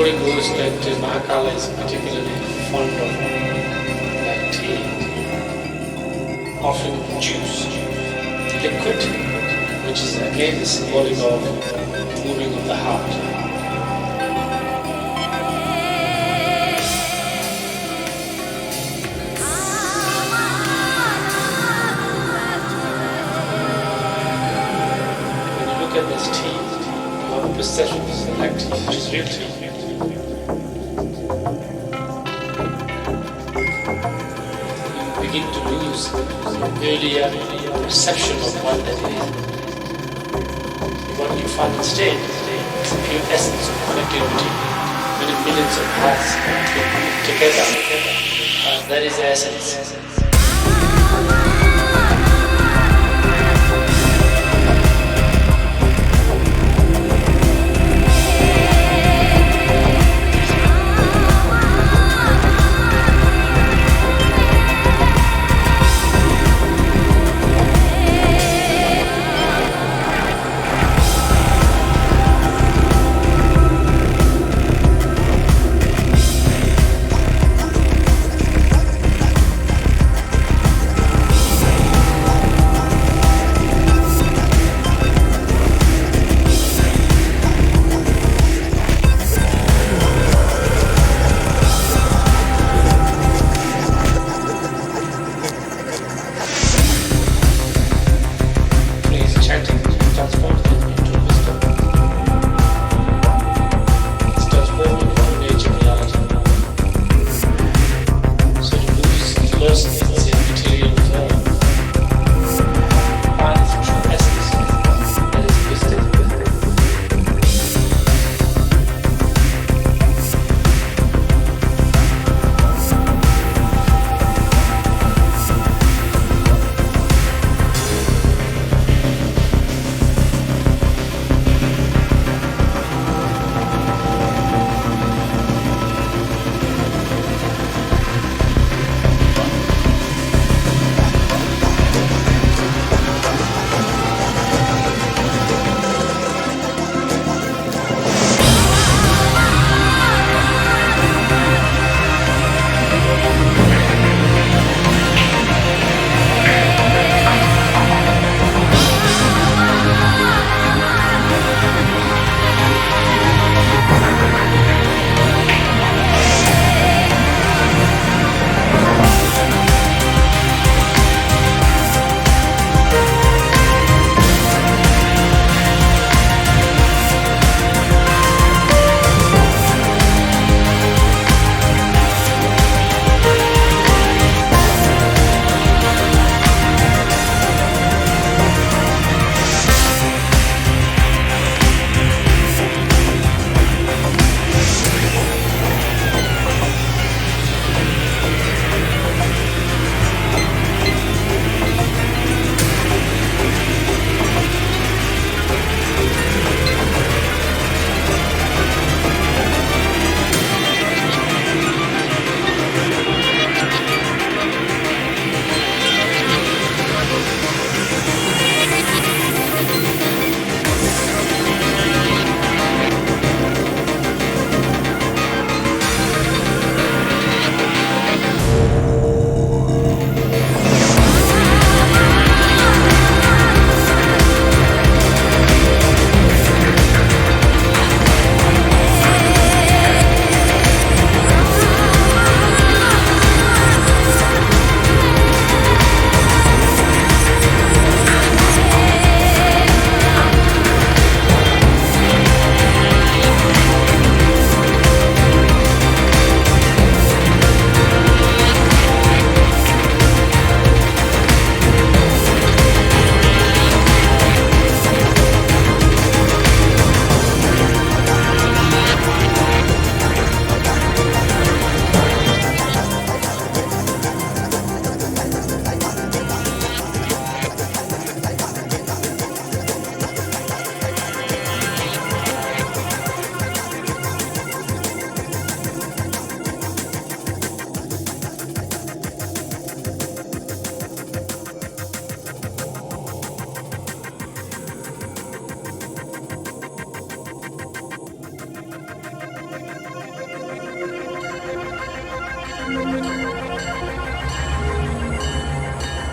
story goes that Mahakala is particularly fond of that tea, offering juice, liquid, which is again symbolic of moving of the heart. Look at this tea, you have a perception of black tea, which is real tea. You begin to lose earlier perception of what that is. What you find instead is the pure essence of connectivity, many millions of hearts together. That is the essence.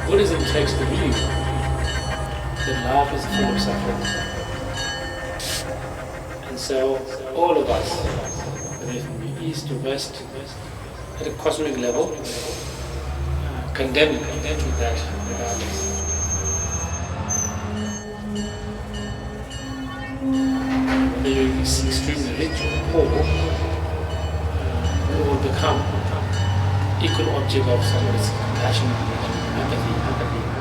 Buddhism takes the view that life is full of suffering. And so all of us, whether from the east or west, at a cosmic level, condemn that regardless. Whether you're extremely rich or poor, we will become equal object of somebody's compassion, empathy.